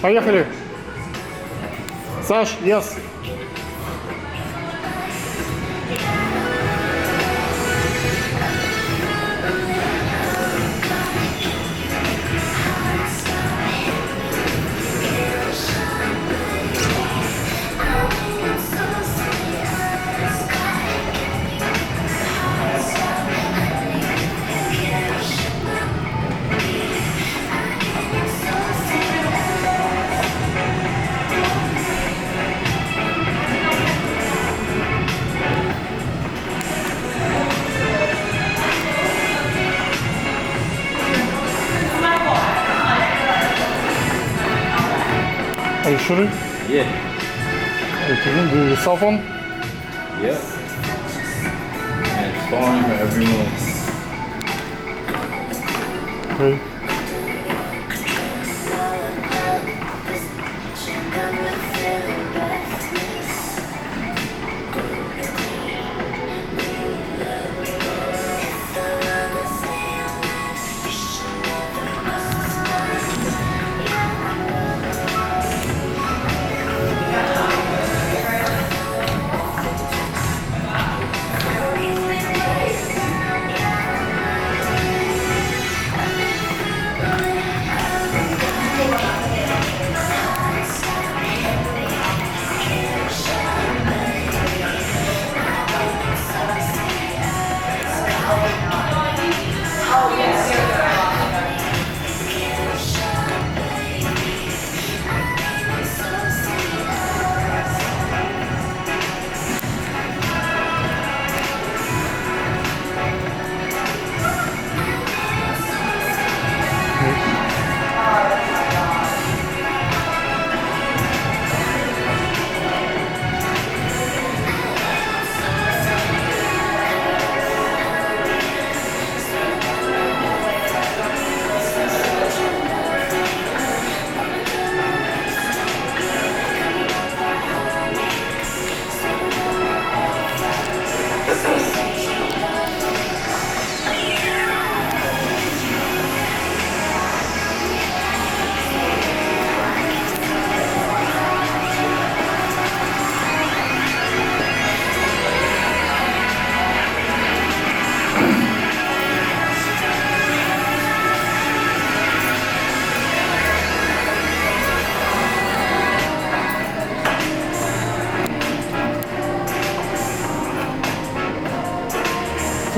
Поехали. Саш, yes. Are you shooting? Yeah. Okay, do your cell phone? Yep. And sparring for every move. Okay.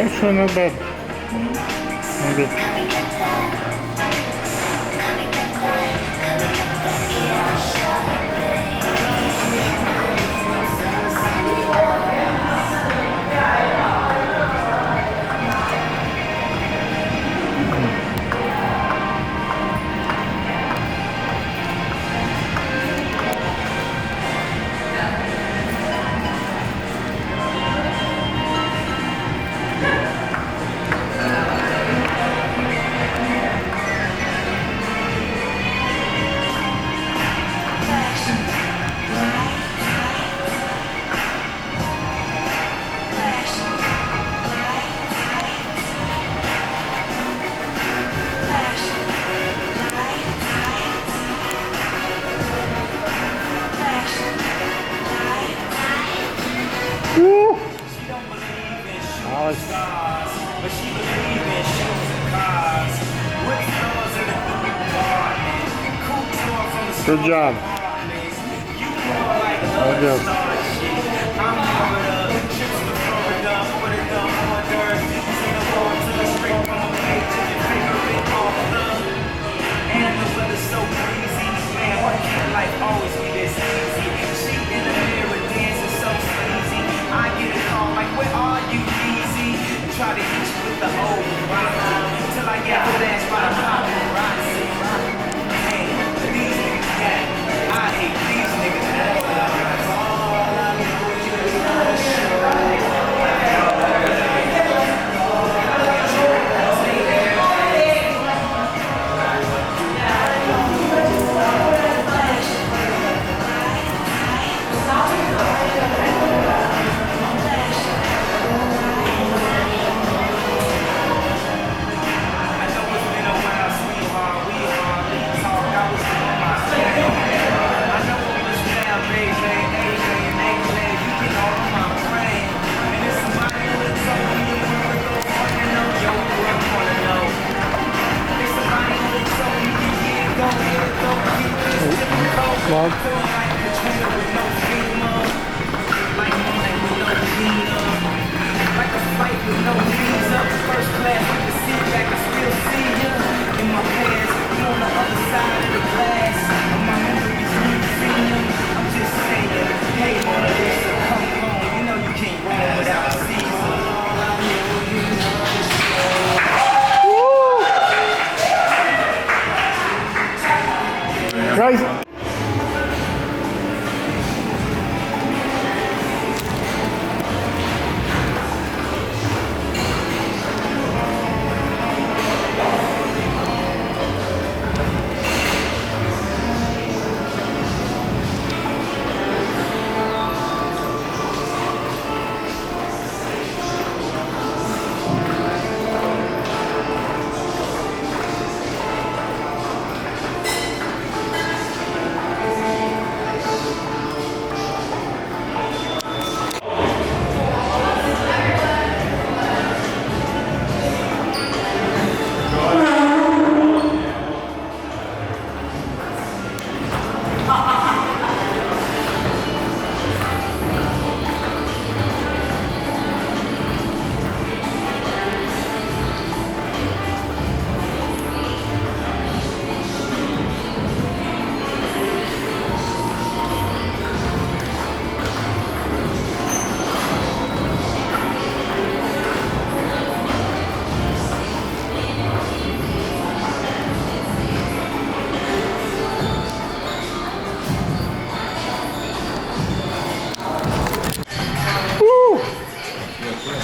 Actually not bad. Not bad. Woo! Alex. But she believe in shoes and cars. With stars in the apartment. Cool tour from the Good job. You more like Good job. I'm Florida. Trips to Florida. Put it down on dirt. Seen a war to the straight from the page to your favorite author. And the weather's so breezy. Man, why can't life always be this easy? She in the mirror dancing so sleazy. I get a call like, where are you, easy? Try to hit you with the old rhyme till I get flashed by the paparazzi. Hey, these niggas got, I hate these niggas. Love. Like a flight with no visa, first class with the seat back, I still see ya. In my pants, you on the other side of the glass. And my memories need freedom. I'm just saying, hey, Mona Lisa, come home. You know you can't roam without a Caesar. Guys.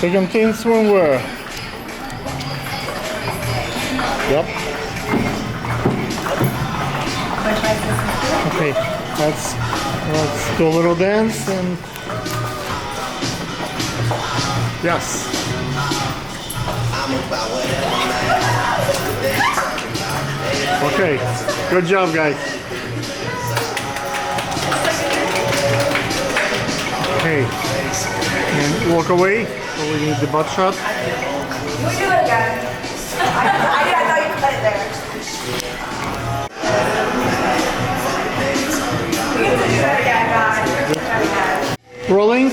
Argentine swimwear. Yep. Okay, let's do a little dance and yes. Okay, good job, guys. Okay, and walk away. So we need the butt shot. You do it again. I thought you put it there. We get to do that again, guys. Do that again. Rolling.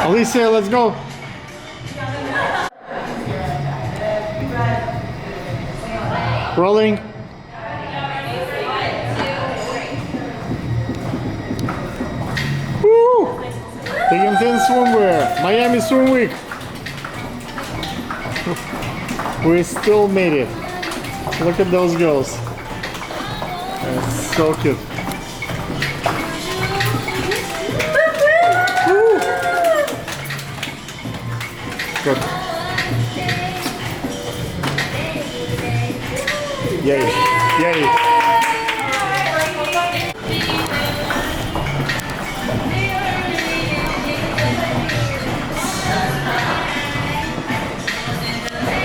Alicia, let's go. Rolling. Woo! Big and Thin swimwear. Miami Swim Week. We still made it. Look at those girls. That's so cute. Woo! Good. Yay. Yay.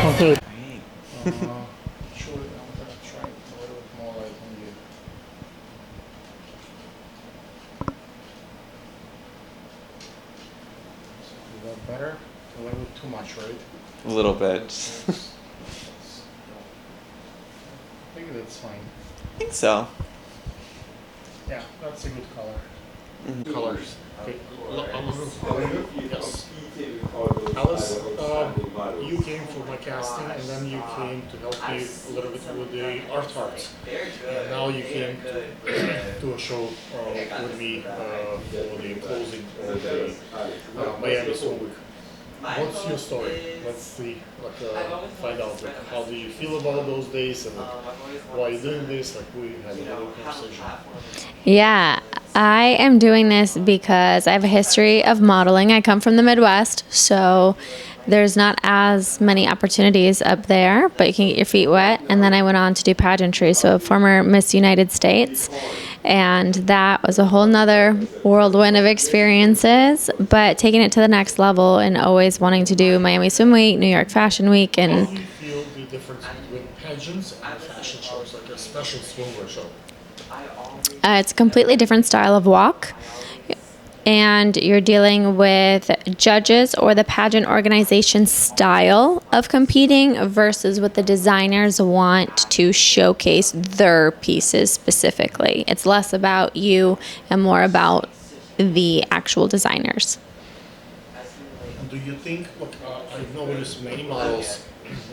Okay. Sure, I'm gonna try it a little bit more like on you. Is that better? A little too much, right? A little bit. I think that's fine. I think so. Yeah, that's a good color. Colors. Okay. Yes. Alice, you came for my casting and then you came to help me a little bit with the art. And now you came to a show with me for the closing of the Miami Swim Week. What's your story? Let's see, find out, how do you feel about those days and why you're doing this, we had a little conversation. Yeah, I am doing this because I have a history of modeling. I come from the Midwest, so there's not as many opportunities up there, but you can get your feet wet. And then I went on to do pageantry, so former Miss United States. And that was a whole nother whirlwind of experiences, but taking it to the next level and always wanting to do Miami Swim Week, New York Fashion Week. And how do you feel the difference between pageants and fashion shows, like a special swimwear show? it's a completely different style of walk. and you're dealing with judges or the pageant organization style of competing versus what the designers want to showcase their pieces specifically. It's less about you and more about the actual designers. And do you think, look, I've noticed many models,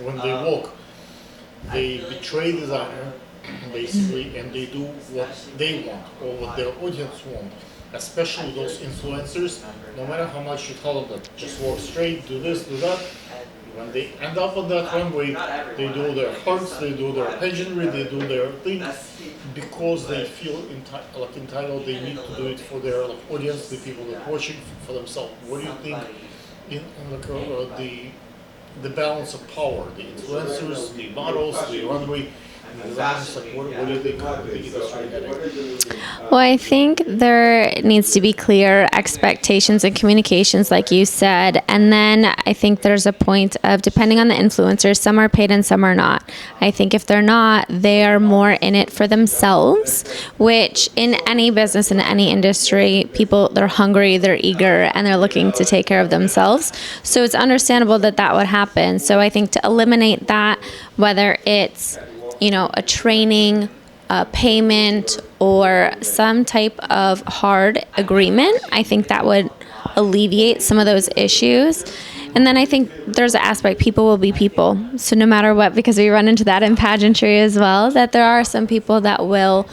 when they walk, they betray the designer, basically, and they do what they want or what their audience want. Especially those influencers, no matter how much you tell them that just walk straight, do this, do that, when they end up on that runway, they do their hearts, they do their pageantry, they do their thing, because they feel entitled, they need to do it for their audience, the people that are watching, for themselves. What do you think in the balance of power, the influencers, the models, the runway, the designers, what do you think of the industry heading? Well, I think there needs to be clear expectations and communications, like you said. And then I think there's a point of, depending on the influencers, some are paid and some are not. I think if they're not, they are more in it for themselves, which in any business, in any industry, people, they're hungry, they're eager, and they're looking to take care of themselves. So it's understandable that that would happen. So I think to eliminate that, whether it's a training, a payment, or some type of hard agreement, I think that would alleviate some of those issues. And then I think there's an aspect, people will be people. So no matter what, because we run into that in pageantry as well, that there are some people that will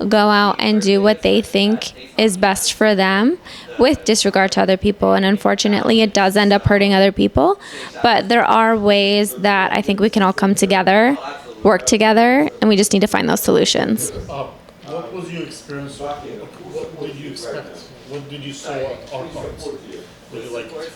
go out and do what they think is best for them with disregard to other people. And unfortunately, it does end up hurting other people. But there are ways that I think we can all come together, work together, and we just need to find those solutions. What was your experience? What did you expect? What did you saw at Art Arts? Did you like it?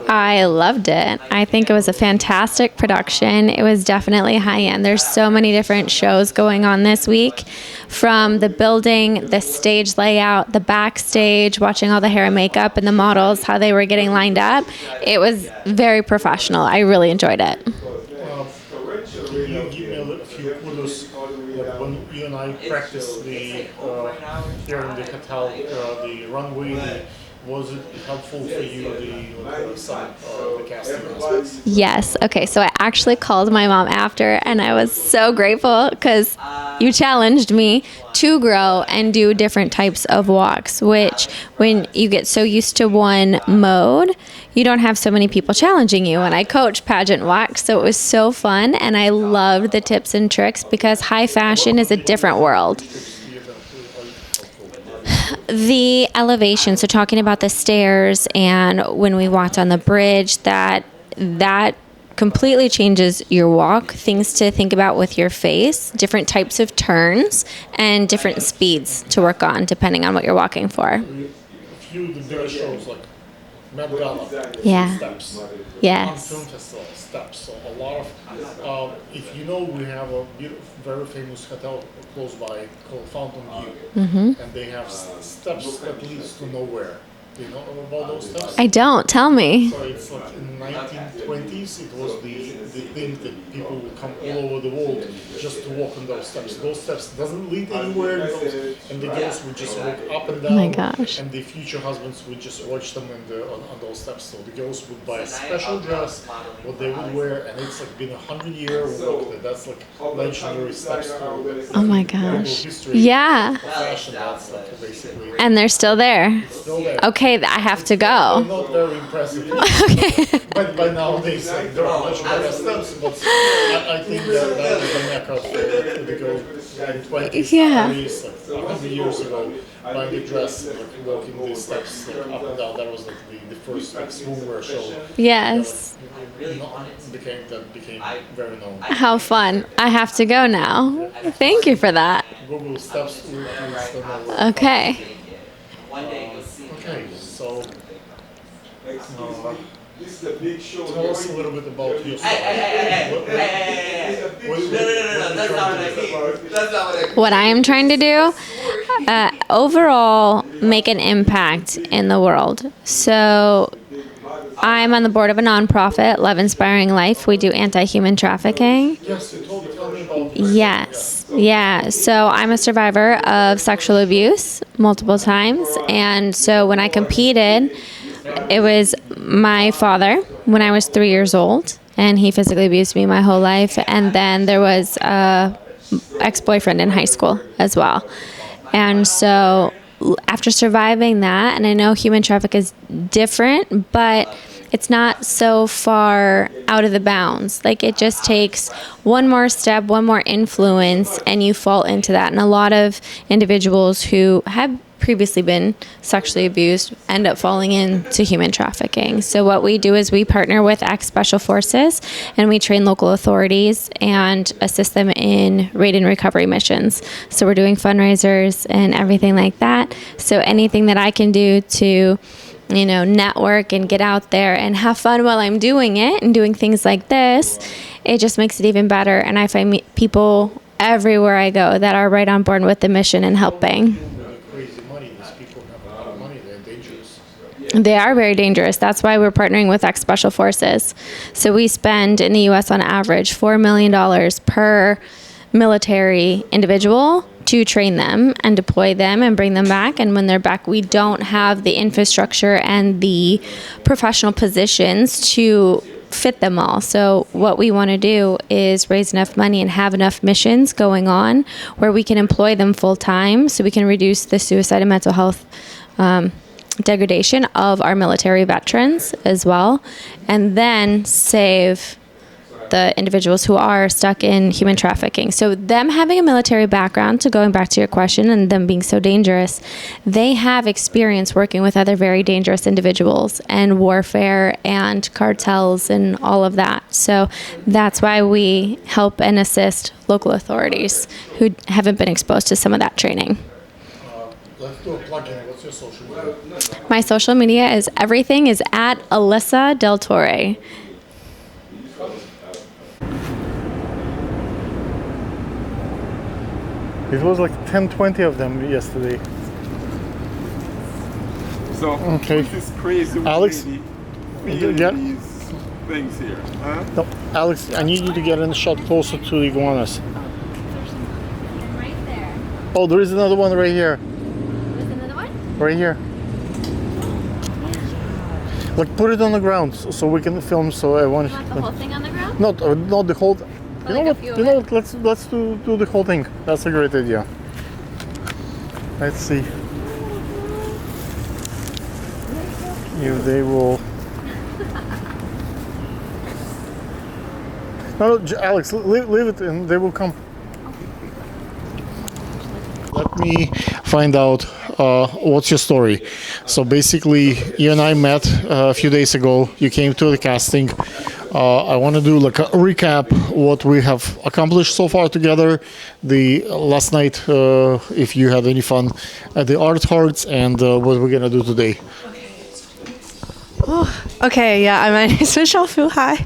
I loved it. I think it was a fantastic production. It was definitely high end. There's so many different shows going on this week, from the building, the stage layout, the backstage, watching all the hair and makeup and the models, how they were getting lined up. It was very professional. I really enjoyed it. Can you give me a few kudos? Like when you and I practiced here in the hotel, the runway, was it helpful for you, the casting aspects? Yes. Okay. So I actually called my mom after, and I was so grateful because you challenged me to grow and do different types of walks, which when you get so used to one mode, you don't have so many people challenging you. And I coach pageant walks, so it was so fun, and I loved the tips and tricks because high fashion is a different world. The elevation, so talking about the stairs and when we walked on the bridge, that completely changes your walk. Things to think about with your face, different types of turns, and different speeds to work on depending on what you're walking for. A few of the bigger shows like Met Gala, Yeah. steps. Yes. Film festival, steps. So a lot of, if you know, we have a very famous hotel close by called Fountain View, and they have steps that leads to nowhere. Do you know about those steps? I don't. Tell me. So it's like in 1920s, it was the thing that people would come all over the world just to walk on those steps. Those steps doesn't lead anywhere, and the girls would just walk up and down. Oh my gosh. And the future husbands would just watch them on those steps. So the girls would buy a special dress, what they would wear, and it's like been 100-year walk. That's like legendary steps. Oh my gosh. History, Yeah. fashion, that's like basically. And they're still there. It's still there. Okay, I have to They're go. not very impressive. Okay. But by nowadays, like, there are much better steps, but I think that was the mecca for the girls in 20s, Yeah. 30s, like 100 years ago, buying a dress, like walking these steps like, up and down. That was like the first like swimwear show. Yes. That became very known. How fun. I have to go now. Thank you for that. Google steps. Okay. Okay, so tell us a little bit about your style. What I am trying to do, overall, make an impact in the world. So I'm on the board of a nonprofit, Love Inspiring Life. We do anti-human trafficking. Yes, you tell me about Yes. Yeah. So I'm a survivor of sexual abuse multiple times. And so when I competed, it was my father when I was 3 years old, and he physically abused me my whole life. And then there was a ex-boyfriend in high school as well. And so after surviving that, and I know human traffic is different, but it's not so far out of the bounds. Like, it just takes one more step, one more influence, and you fall into that. And a lot of individuals who have previously been sexually abused end up falling into human trafficking. So what we do is we partner with ex-special forces, and we train local authorities and assist them in raid and recovery missions. So we're doing fundraisers and everything like that. So anything that I can do to network and get out there and have fun while I'm doing it and doing things like this, it just makes it even better. And I find people everywhere I go that are right on board with the mission and helping. Crazy money. These people have a lot of money. They're dangerous. They are very dangerous. That's why we're partnering with ex-special forces. So we spend in the U.S. on average $4 million per military individual to train them and deploy them and bring them back. And when they're back, we don't have the infrastructure and the professional positions to fit them all. So what we want to do is raise enough money and have enough missions going on where we can employ them full time, so we can reduce the suicide and mental health degradation of our military veterans as well, and then save the individuals who are stuck in human trafficking. So them having a military background, to going back to your question, and them being so dangerous, they have experience working with other very dangerous individuals and warfare and cartels and all of that. So that's why we help and assist local authorities who haven't been exposed to some of that training. Let's do a plug-in. What's your social media? My social media is everything is at Alyssa Del Torre. It was like 10-20 of them yesterday. So Okay. this crazy Alex? lady feeding Yeah. these things here, huh? No, Alex, I need you to get in the shot closer to the iguanas. Right there. Oh, there is another one right here. There's another one? Right here. Like, put it on the ground so we can film. So I want. You want the whole thing on the ground? Not the whole. You know like a what? few of You know it? what? Let's do the whole thing. That's a great idea. Let's see if they will. No, Alex, leave it, and they will come. Let me find out what's your story. So basically, you and I met a few days ago. You came to the casting. I want to do like a recap what we have accomplished so far together. The last night, if you had any fun at the Art Hearts, and what we're gonna do today. Okay, yeah, my name is Michelle Fu. Hi,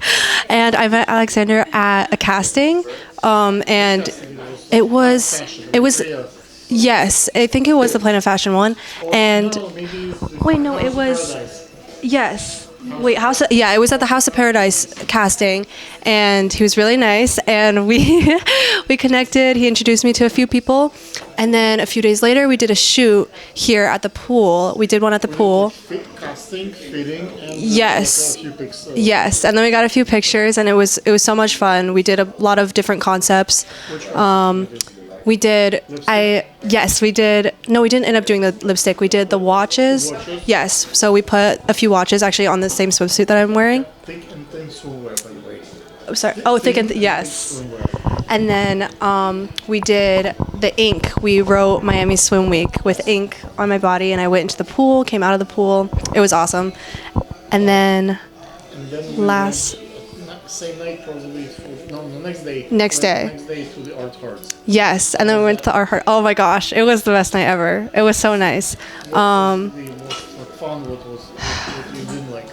and I met Alexander at a casting, and it was, yes, I think it was the Planet Fashion one, and wait, no, it was, yes. Wait, it was at the House of Paradise casting, and he was really nice, and we connected. He introduced me to a few people, and then a few days later we did a shoot here at the pool. We did one at the pool. Casting, fitting, and Yes. a few pics, Yes, and then we got a few pictures, and it was so much fun. We did a lot of different concepts. We did. We did. No, we didn't end up doing the lipstick. We did the watches. Yes. So we put a few watches actually on the same swimsuit that I'm wearing. Thick and thin swimwear, by the way. Oh, sorry. Oh, thick and yes. And then we did the ink. We wrote Miami Swim Week with ink on my body, and I went into the pool, came out of the pool. It was awesome. And then last. Same night, probably. No, the next day. Next day. Next day to the Art Hearts. Yes, and then we went to the Art Heart. Oh my gosh, it was the best night ever. It was so nice. The most fun. What you didn't like?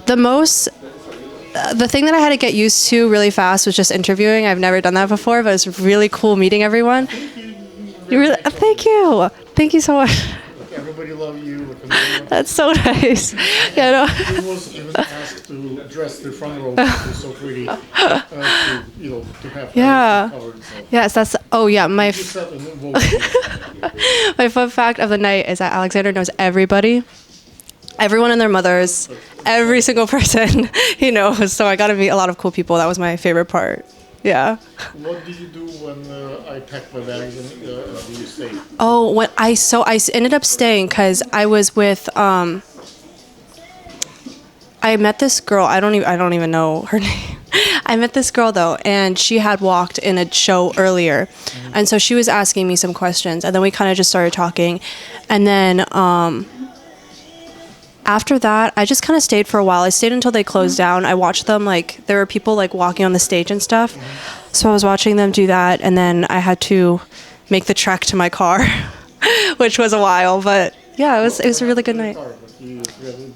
The thing that I had to get used to really fast was just interviewing. I've never done that before, but it was really cool meeting everyone. Thank you so much. Everybody everybody love you. That's so nice. Yeah, no. He was even asked to dress the front row. It was so pretty to, to have Yeah. everything covered. So. Yes, that's. Oh yeah, my He said in the vote. my fun fact of the night is that Alexander knows everybody, everyone and their mothers, every single person he knows. So I got to meet a lot of cool people. That was my favorite part. Yeah. What did you do when I packed my bags and you stayed? Oh, I ended up staying because I was with I met this girl. I don't even know her name. I met this girl though, and she had walked in a show earlier, and so she was asking me some questions, and then we kind of just started talking, and then after that, I just kind of stayed for a while. I stayed until they closed down. I watched them, like, there were people, like, walking on the stage and stuff. So I was watching them do that, and then I had to make the trek to my car, which was a while. But, yeah, it was a really good night.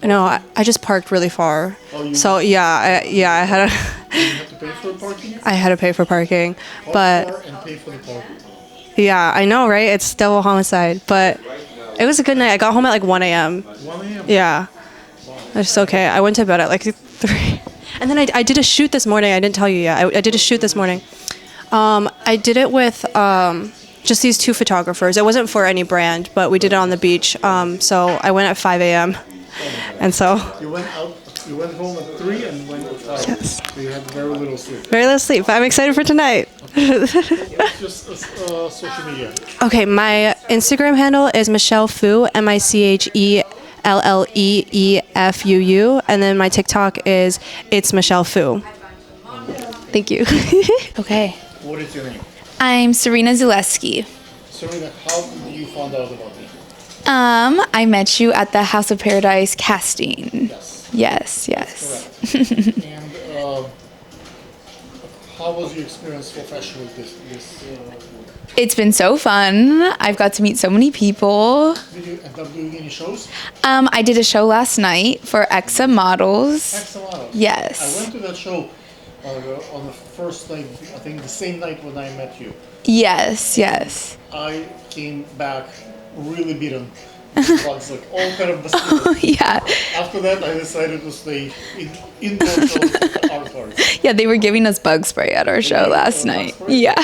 No, I just parked really far. So, yeah, I had I had to pay for parking. But, yeah, I know, right? It's double homicide. But it was a good night. I got home at like 1 a.m. 1 a.m.? Yeah. It's okay. I went to bed at like 3. And then I did a shoot this morning. I didn't tell you yet. I did a shoot this morning. I did it with just these 2 photographers. It wasn't for any brand, but we did it on the beach. So I went at 5 a.m. And so... You went home at 3 and went at 5. Yes. So you had very little sleep. Very little sleep, but I'm excited for tonight. What's just social media? Okay, my Instagram handle is Michelle Fu, MiChelleeFUU, and then my TikTok is It's Michelle Fu. Thank you. Okay. What is your name? I'm Serena Zaleski. Serena, how did you find out about me? I met you at the House of Paradise casting. Yes. Yes. Correct. And how was your experience professionally this It's been so fun. I've got to meet so many people. Did you end up doing any shows? I did a show last night for Exa Models. Exa Models. Yes. I went to that show on the first night, I think the same night when I met you. Yes. I came back really beaten. Bugs, like all kind of mosquitoes. Yeah. After that, I decided to stay indoor shows with art arts. Yeah, they were giving us bug spray at our show last night. Yeah.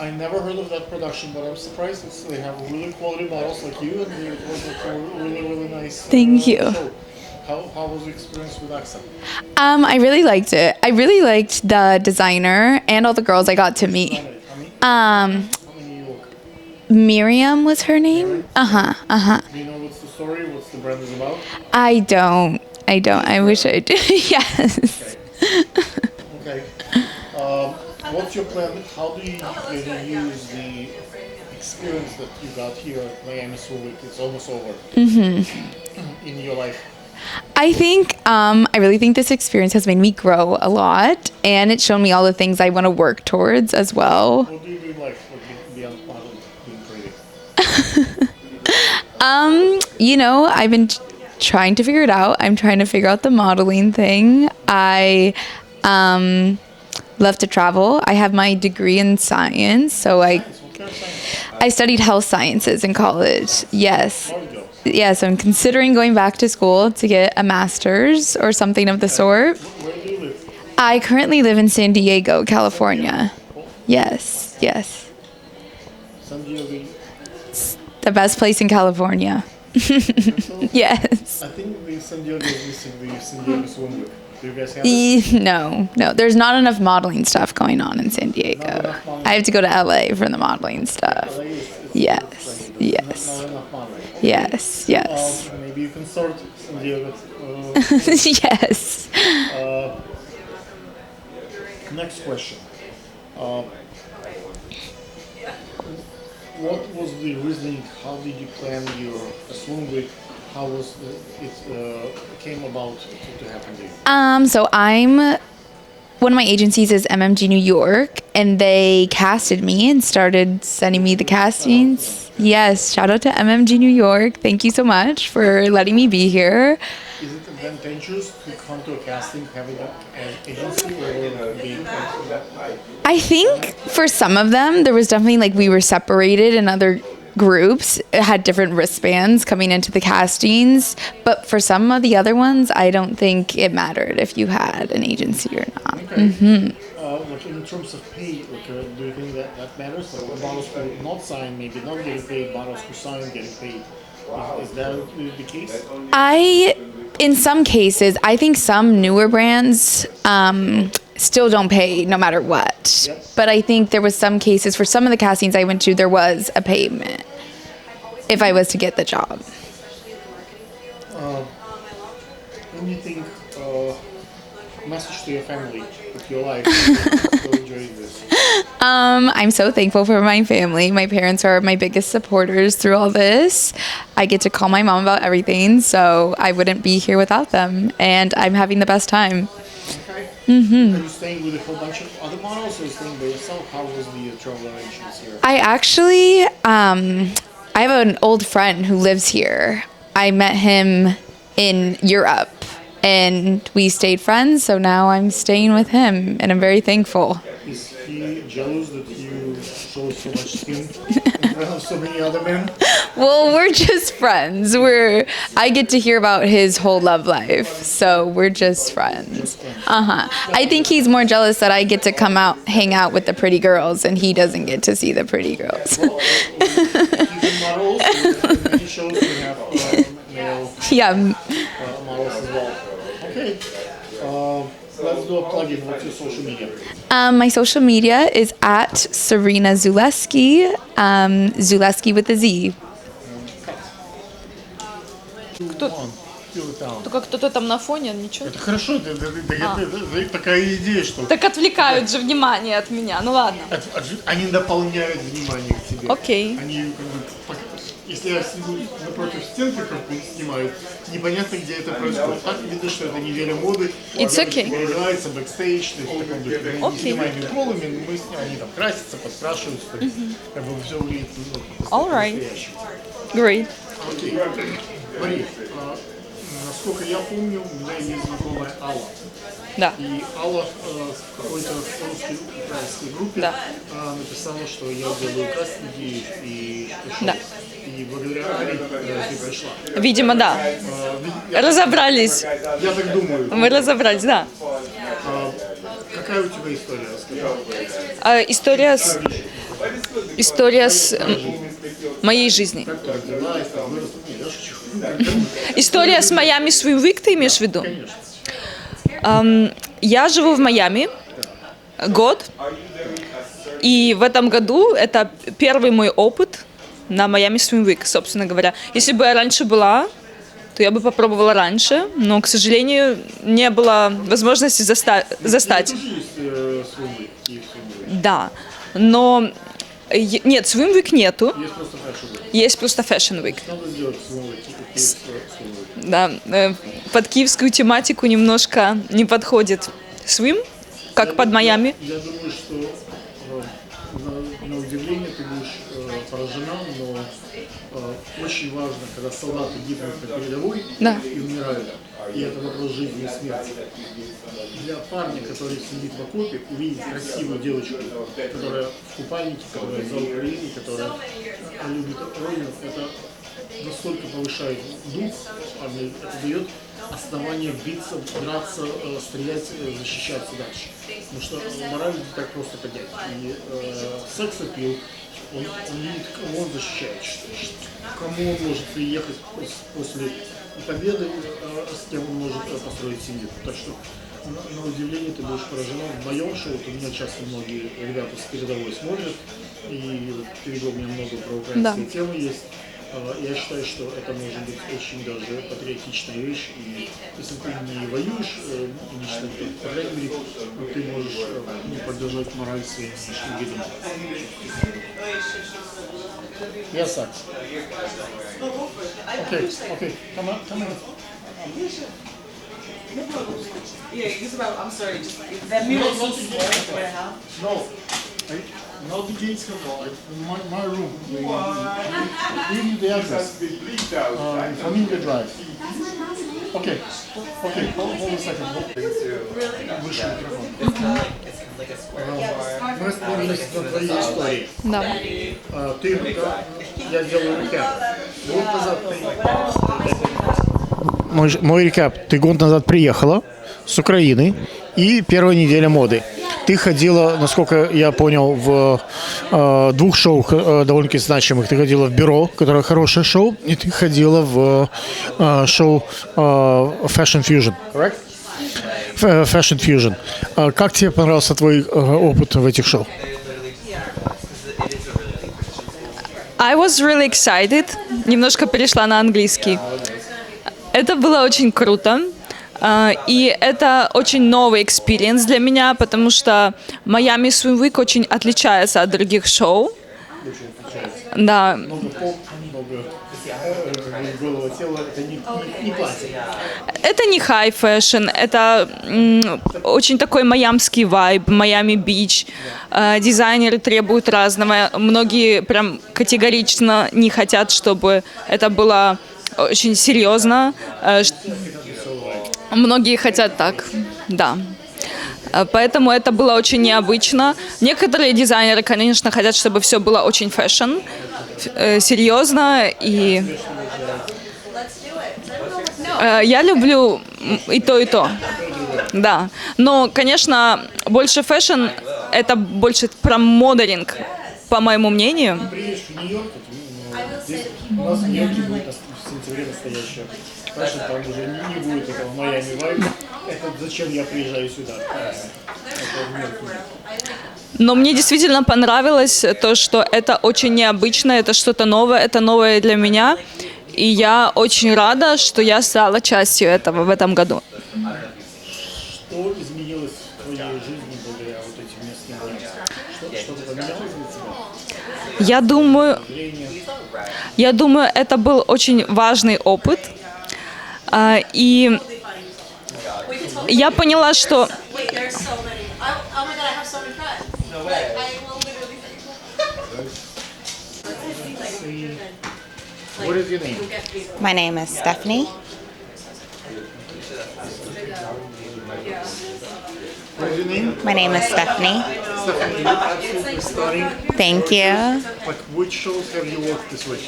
I never heard of that production, but I'm surprised they have really quality models like you, and it was like a really nice. Thank you. Show. How was the experience with AXA? I really liked it. I really liked the designer and all the girls I got to meet. How many you look? Miriam was her name. Do you know what's the story? What's the brand is about? I don't. I wish I did. Yes. Okay. What's your plan? How do you use the experience that you got here at Miami Swim Week? It's almost over. In your life. I think, I really think this experience has made me grow a lot, and it's shown me all the things I want to work towards as well. What do you do in life beyond modeling, being pretty? I've been trying to figure it out. I'm trying to figure out the modeling thing. I love to travel. I have my degree in science, so I studied health sciences in college. Yes. Yes, I'm considering going back to school to get a master's or something of the sort. Where do you live? I currently live in San Diego, California. Yes. San Diego. The best place in California. Yes. I think the San Diego is missing the San Diego Swim Week. Do you guys have it? No. There's not enough modeling stuff going on in San Diego. I have to go to LA for the modeling stuff. Yes. Not enough modeling. Yes. Maybe you can start San Diego. Yes. Next question. What was the reasoning? How did you plan your swim week? How was it came about to happen to you? So one of my agencies is MMG New York, and they casted me and started sending me the castings. Yes, shout out to MMG New York. Thank you so much for letting me be here. is it advantageous to come to a casting having an agency or being? I think for some of them, there was definitely like we were separated in other groups. It had different wristbands coming into the castings. But for some of the other ones, I don't think it mattered if you had an agency or not. Okay. Like in terms of pay, like, do you think that matters? Like models who not sign, maybe not getting paid, models who sign getting paid. Is that the case? In some cases, I think some newer brands still don't pay no matter what. Yep. But I think there was some cases for some of the castings I went to, there was a payment if I was to get the job. Anything, message to your family with your life? Still enjoying this. I'm so thankful for my family. My parents are my biggest supporters through all this. I get to call my mom about everything, so I wouldn't be here without them. And I'm having the best time. Okay. Are you staying with a whole bunch of other models or staying by yourself? How was the travel arrangements here? I actually, I have an old friend who lives here. I met him in Europe and we stayed friends, so now I'm staying with him and I'm very thankful. Is he jealous that you show so much skin in front of so many other men? Well, we're just friends. I get to hear about his whole love life, so we're just friends. I think he's more jealous that I get to come out, hang out with the pretty girls, and he doesn't get to see the pretty girls. Well, he's in models, and many shows we have male Yeah. models as well. Okay, let's do a plug-in. What's your social media? My social media is at Serena Zuleski, Zuleski with a Z. Только кто-то там на фоне, ничего. Это хорошо, такая идея, что Так отвлекают же внимание от меня. Ну ладно. они дополняют внимание к тебе. Окей. Они как бы, если я сижу напротив стенки, как бы снимают, непонятно, где это происходит. Так видно, что это неделя моды. It's okay. Продолжается бэкстейдж, то есть в таком духе. Мы не Окей. снимаем их голыми, мы снимаем, они там красятся, подкрашиваются, то есть, как бы все выглядит All right. по-настоящему. Great. Окей. Смотри, насколько я помню, у меня есть знакомая Алла. Да. И Алла в какой-то русской украинской группе Да. написала, что я делаю кастинги и шоу. Да. И благодаря Алле ты пришла. Видимо, да. Разобрались. Я так думаю. Мы разобрались, да. Какая у тебя история? Расскажи. История с моей жизни. Как ты родилась, как выросла? Нет, я шучу. История с Miami Swim Week, ты имеешь в виду? Конечно. Я живу в Майами год, и в этом году это первый мой опыт на Miami Swim Week, собственно говоря. Если бы я раньше была, то я бы попробовала раньше, но, к сожалению, не было возможности застать. Тоже есть свой и Да, но нет, Swim Week нету, есть просто fashion week. есть просто Fashion Week. Надо сделать свой week. Да, под киевскую тематику немножко не подходит Swim, как под Майами. Я думаю, что на удивление ты будешь поражена, но очень важно, когда солдаты гибнут на передовой Да. и умирают, и это вопрос жизни и смерти. Для парня, который сидит в окопе, увидеть красивую девочку, которая в купальнике, которая за Украину, которая любит родину, это настолько повышает дух, это дает основание биться, драться, стрелять, защищаться дальше. Потому что мораль не так просто поднять. И секс-аппил, он видит, кому он защищает, кому он может приехать после победы, с кем он может построить семью. Так что, на удивление, ты будешь поражена. В моем шоу, у меня часто многие ребята с передовой смотрят, и передо у меня много про украинские темы есть. Я считаю, что это может быть очень даже патриотичная вещь, и если ты не воюешь лично, то, по крайней мере, ты можешь поддержать мораль своим внешним видом. Yes, sir. Okay, come on. Yeah, it's about, I'm sorry, just, that mirror is so small, huh? No. Not the gates come on. My room. We need the address. Flamingo Drive. Окей, hold a second. Выше микрофон. Мы остановились на твоей истории. Да. Я сделаю рекап. Год назад мой рекап. Ты год назад приехала с Украины, и первая неделя моды. Ты ходила, насколько я понял, в двух шоу довольно-таки значимых. Ты ходила в «Бюро», которое хорошее шоу, и ты ходила в шоу Fashion Fusion. Correct? Fashion Fusion. Как тебе понравился твой опыт в этих шоу? I was really excited. Немножко перешла на английский. Это было очень круто. И это очень новый экспириенс для меня, потому что Miami Swim Week очень отличается от других шоу. Да. Это не хай фэшн, это очень такой майамский вайб, Майами-Бич. Дизайнеры требуют разного. Многие прям категорично не хотят, чтобы это было очень серьезно. Многие хотят так, да. Поэтому это было очень необычно. Некоторые дизайнеры, конечно, хотят, чтобы все было очень фэшн, серьезно. И я люблю и то. Да. Но, конечно, больше фэшн – это больше про модеринг, по моему мнению. У нас в Нью-Йорке будет в сентябре настоящее. Фэшн, там уже не будет этого Майами вайба. Это зачем я приезжаю сюда? Но мне действительно понравилось то, что это очень необычно, это что-то новое, это новое для меня. И я очень рада, что я стала частью этого в этом году. Что изменилось в твоей жизни благодаря вот этим местным вайбам? Что-то поменялось для тебя? Я думаю, это был очень важный опыт. И я поняла, что... What is your name? My name is Stephanie. What is your name? My name is Stephanie. Stephanie, you're absolutely stunning. Thank you. Like, which shows have you worked this week?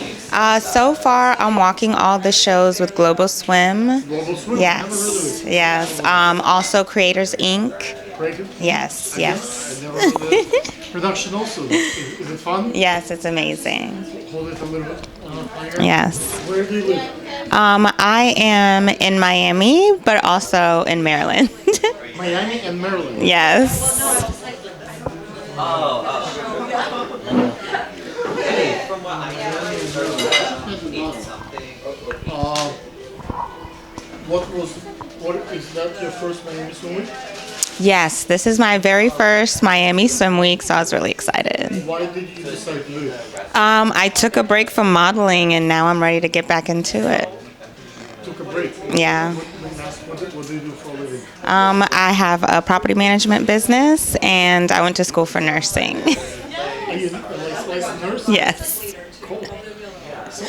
So far, I'm walking all the shows with Global Swim. Global Swim? Yes, yes. Also, Creators Inc. Creative? Yes, yes. I never heard of that. Production also. Is it fun? Yes, it's amazing. Hold it a little bit higher. Yes. Where do you live? I am in Miami, but also in Maryland. Miami and Maryland. Yes. What is that your first Miami Swim Week? Yes, this is my very first Miami Swim Week, so I was really excited. Why did you decide to do it? I took a break from modeling, and now I'm ready to get back into it. Took a break? Yeah. What do you do for a living? I have a property management business, and I went to school for nursing. Are you a licensed nurse? Yes. Cool. So,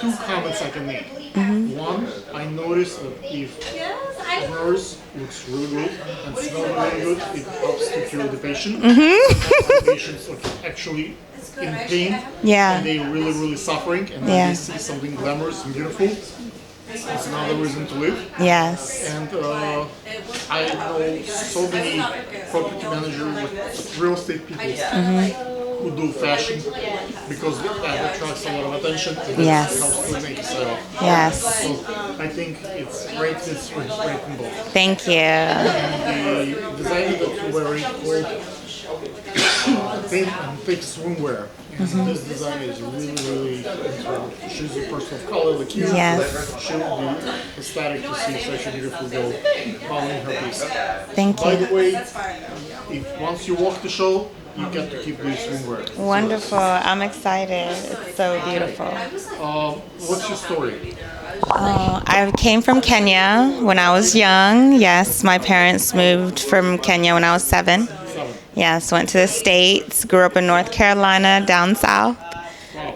two comments I can make. One, I noticed that if a nurse looks really good and smells really good, it helps to cure the patient. Patients are actually in pain, Yeah. and they're really suffering, and then they see something glamorous and beautiful. It's another reason to live. Yes. And I know so many property managers, real estate people who do fashion because that attracts a lot of attention and Yes. helps to make sale. Yes. So I think it's great. It's great in both. Thank you. And the designer that you're wearing called Thick Swimwear. This design is really she's a person of color like you. Yes. She would be ecstatic to see such a beautiful girl modeling her piece. Thank By you. the way, if once you walk the show, you get to keep this swimwear. Wonderful. I'm excited. It's so beautiful. What's your story? I came from Kenya when I was young. Yes, my parents moved from Kenya when I was 7. Yes, went to the States, grew up in North Carolina, down south,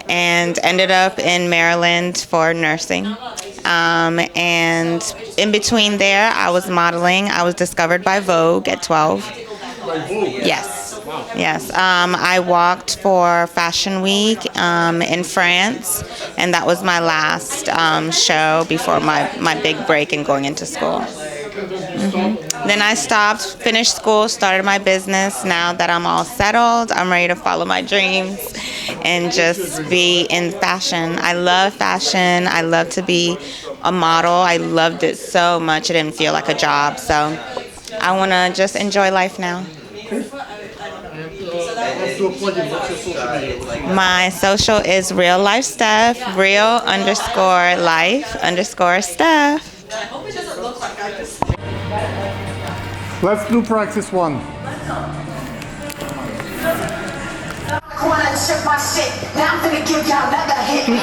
and ended up in Maryland for nursing. And in between there, I was modeling. I was discovered by Vogue at 12. Yes. Yes. I walked for Fashion Week in France, and that was my last show before my big break and going into school. Then I stopped, finished school, started my business. Now that I'm all settled, I'm ready to follow my dreams and just be in fashion. I love fashion. I love to be a model. I loved it so much. It didn't feel like a job. So I want to just enjoy life now. Let's do a plug-in. What's your social media? My social is real life Steph, real_life_Steph. Let's do practice one.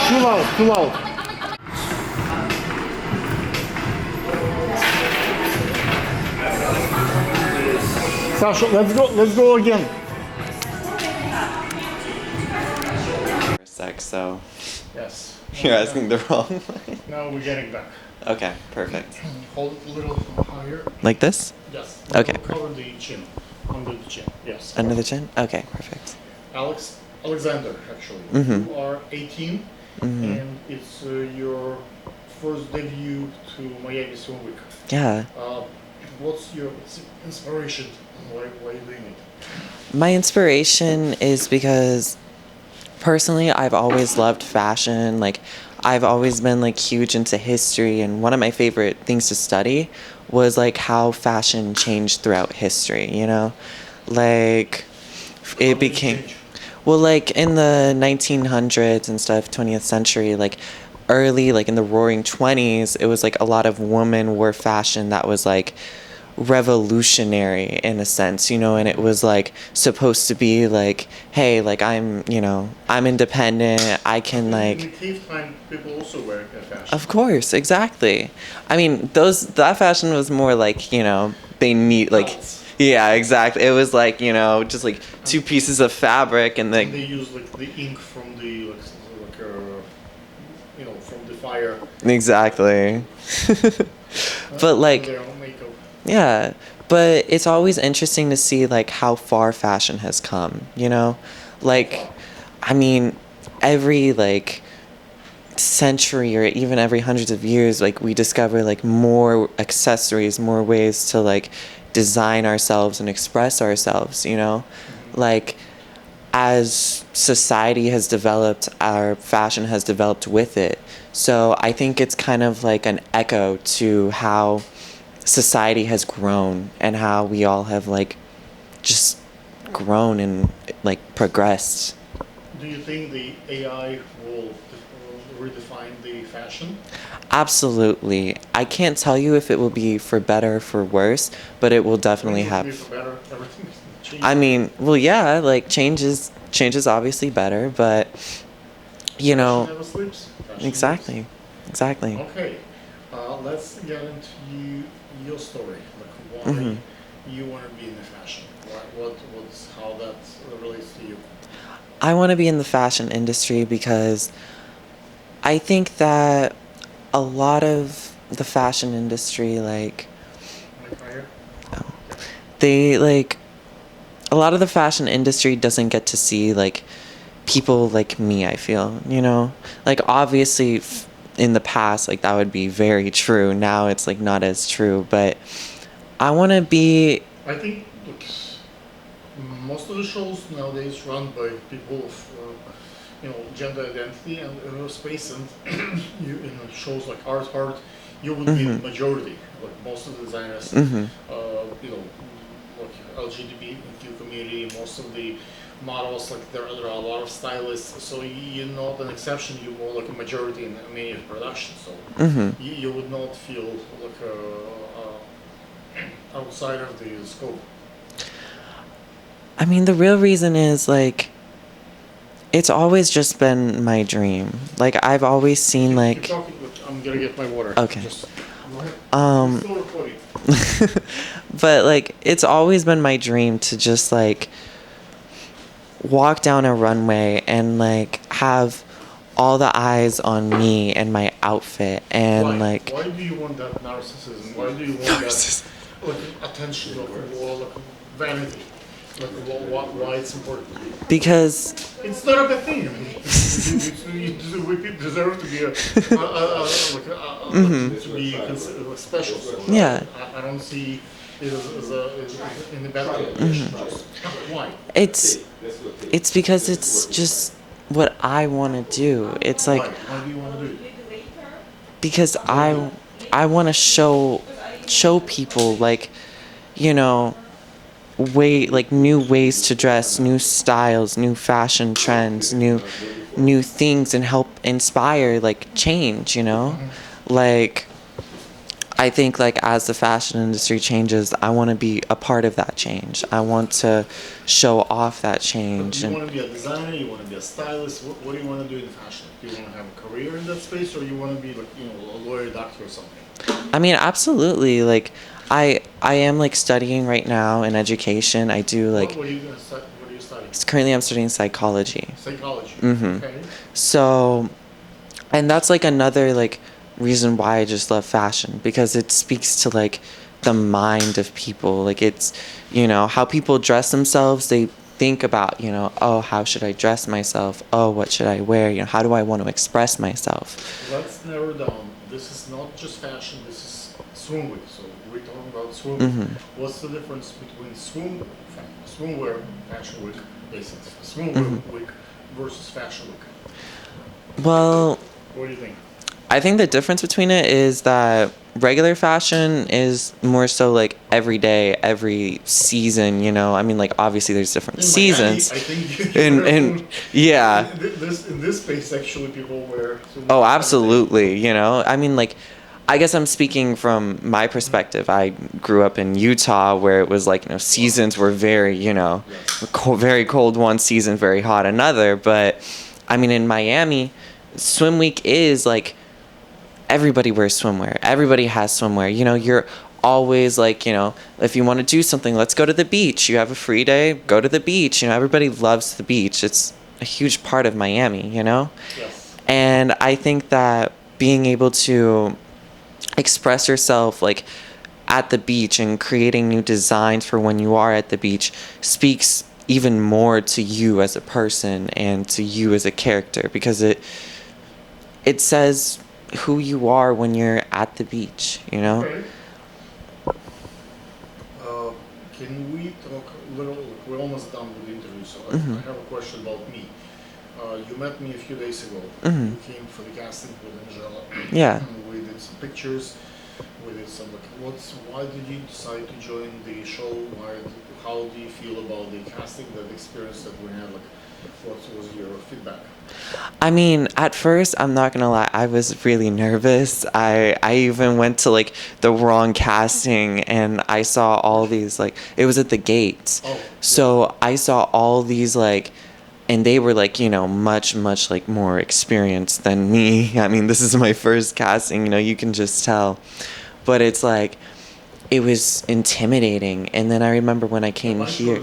Too loud, too loud. Sasha, let's go again. So Yes. you're asking the wrong way. Now we're getting back. Okay, perfect. Hold it a little higher. Like this? Yes. Okay. Cover the chin. Under the chin. Yes. Under the chin? Okay, perfect. Alexander, actually. Mhm. You are 18, Mhm. and it's your first debut to Miami Swim Week. Yeah. What's your inspiration? Why are you doing it? My inspiration is because personally I've always loved fashion. Like I've always been like huge into history, and one of my favorite things to study was like how fashion changed throughout history, you know? Like it became well, like in the 1900s and stuff, 20th century, like early, like in the roaring 20s, it was like a lot of women wore fashion that was like revolutionary in a sense, you know, and it was like supposed to be like, hey, like I'm independent, I can like. In the cave time, people also wear fashion. Of course, exactly. I mean, that fashion was more like, you know, they need like. Yeah, exactly. It was like, you know, just like two pieces of fabric and like. And they use like the ink from the you know, from the fire. Exactly. But like. Their own makeup. Yeah, but it's always interesting to see like how far fashion has come, you know? Like, I mean, every like century or even every hundreds of years, like we discover like more accessories, more ways to like design ourselves and express ourselves, you know? Like as society has developed, our fashion has developed with it. So I think it's kind of like an echo to how society has grown and how we all have like just grown and like progressed. Do you think the AI will redefine the fashion? Absolutely. I can't tell you if it will be for better or for worse, but it will definitely have. For better, everything changes. I mean, well, yeah, like change is obviously better, but you know. Fashion never sleeps. Fashion Exactly. sleeps. Exactly. Okay, let's get into your story. Like why Mhm. you want to be in the fashion? What's how that relates to you? I want to be in the fashion industry because I think that a lot of the fashion industry, like, they like, a lot of the fashion industry doesn't get to see like people like me, I feel, you know? Like, obviously, in the past, like, that would be very true. Now it's like not as true, but I want to be. I think look, most of the shows nowadays run by people of you know, gender identity and space, and you in shows like Art you would be the majority. Like most of the designers, you know, like LGBTQ community, most of the models, like there are a lot of stylists, so you're not an exception, you're more like a majority in many of production, so you would not feel like outside of the scope. I mean, the real reason is like, it's always just been my dream. Like, I've always seen like. Keep talking, look, I'm gonna get my water. Okay. Just go ahead. Still recording. But like, it's always been my dream to just like walk down a runway and like have all the eyes on me and my outfit, and Why? like Why do you want that narcissism? Why do you want that like attention or like vanity? Like why it's important to you? because It's not a bad thing. I mean, we deserve to be to be considered special. So Yeah. I don't see it as in the bad connotation. Why? it's because it's just what I want to do. It's like Why do you want to do it? because I want to show people like, you know, new ways to dress, new styles, new fashion trends, new things, and help inspire like change, you know? Like I think like as the fashion industry changes, I want to be a part of that change. I want to show off that change. You want to be a designer, you want to be a stylist, what do you want to do in fashion? Do you want to have a career in that space, or you want to be like, you know, a lawyer, doctor or something? I mean, absolutely. Like I am like studying right now in education. I do like What are you going to study? What are you studying? currently I'm studying psychology. Psychology. Mhm. Okay. So, and that's like another like reason why I just love fashion, because it speaks to like the mind of people. Like it's, you know, how people dress themselves. They think about, you know, oh, how should I dress myself? Oh, what should I wear? You know, how do I want to express myself? Let's narrow down. This is not just fashion, this is swim week. So we're talking about swim Mhm. week. What's the difference between swimwear fashion week, basically, swimwear week versus fashion week? Well, What do you think? I think the difference between it is that regular fashion is more so like every day, every season, you know. I mean, like obviously there's different seasons. I think And yeah. in this space actually people wear. Oh, absolutely, you know. I mean, like I guess I'm speaking from my perspective. I grew up in Utah where it was like, you know, seasons were very, you know, very cold one season, very hot another, but I mean in Miami, swim week is like everybody wears swimwear. Everybody has swimwear. You know, you're always like, you know, if you want to do something, let's go to the beach. You have a free day, go to the beach. You know, everybody loves the beach. It's a huge part of Miami, you know? Yes. And I think that being able to express yourself like at the beach and creating new designs for when you are at the beach speaks even more to you as a person and to you as a character, because it says who you are when you're at the beach, you know? Okay. Can we talk a little? We're almost done with the interview, so I have a question about me. You met me a few days ago. You came for the casting with Angela. Yeah. We did some pictures. We did some. Why did you decide to join the show? How do you feel about the casting, that experience that we had? Like, what was your feedback? I mean, at first, I'm not gonna lie, I was really nervous. I even went to like the wrong casting, and I saw all these like, it was at the gates. Oh, So I saw all these like, and they were like, you know, much like more experienced than me. I mean, this is my first casting, you know, you can just tell. But it's like, it was intimidating. And then I remember when I came here.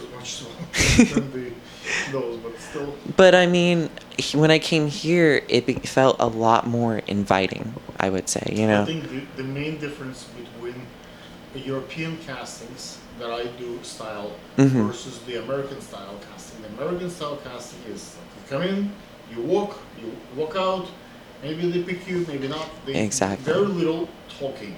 But I mean, when I came here, it felt a lot more inviting, I would say, you know? I think the main difference between the European castings that I do style versus the American style casting. The American style casting is you come in, you walk out, maybe they pick you, maybe not. Exactly. Very little talking.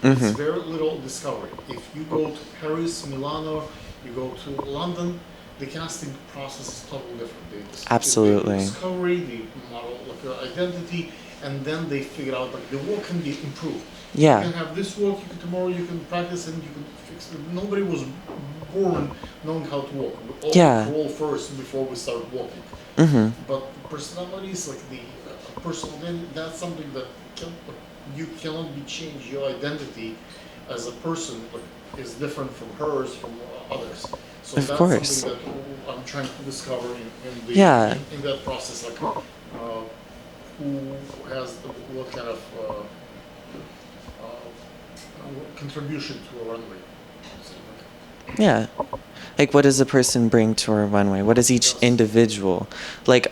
It's very little discovery. If you go to Paris, Milano, you go to London, the casting process is totally different. Absolutely. The discovery, the model, like identity, and then they figure out like the work can be improved. Yeah. You can have this work. Tomorrow you can practice and you can fix it. Nobody was born knowing how to walk. We all crawl first before we start walking. But personality is like the personal. Then that's something that you cannot be changed. Your identity as a person is different from hers, from others. So of that's course. something that I'm trying to discover in that process. Like who has what kind of contribution to a runway. Yeah. Like, what does a person bring to a runway? What is each individual? Like,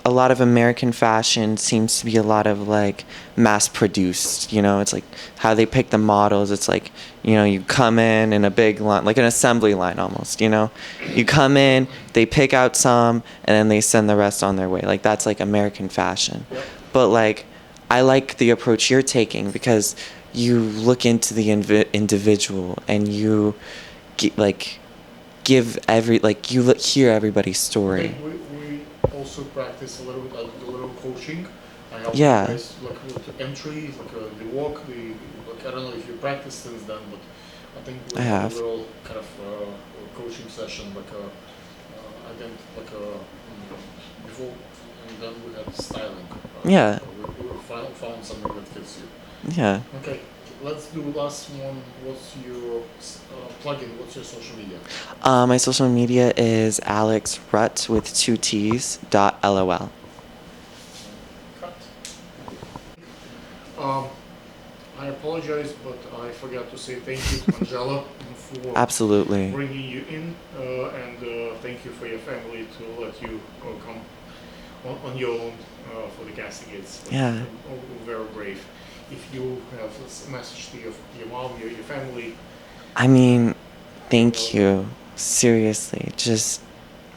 a lot of American fashion seems to be a lot of like mass produced, you know, it's like how they pick the models. It's like, you know, you come in a big line, like an assembly line almost, you know, you come in, they pick out some and then they send the rest on their way. Like that's like American fashion. But like, I like the approach you're taking because you look into the individual and you give hear everybody's story. We also practice a little bit, a little coaching. I help Yeah. you guys like with the entry, like the walk, like, I don't know if you practice since then, but I think we I have. a little kind of coaching session, like again, like before, and then we had styling. Yeah. We found something that fits you. Yeah. Okay, let's do last one. What's your plugin? What's your social media? My social media is alexrut with 2 T's .lol. I apologize, but I forgot to say thank you to Angela for Absolutely. bringing you in, and thank you for your family to let you come on your own for the casting. It's Yeah. very brave. If you have a message to your mom, your family. I mean, thank you. Seriously, just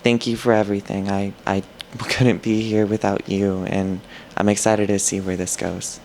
thank you for everything. I couldn't be here without you, and I'm excited to see where this goes.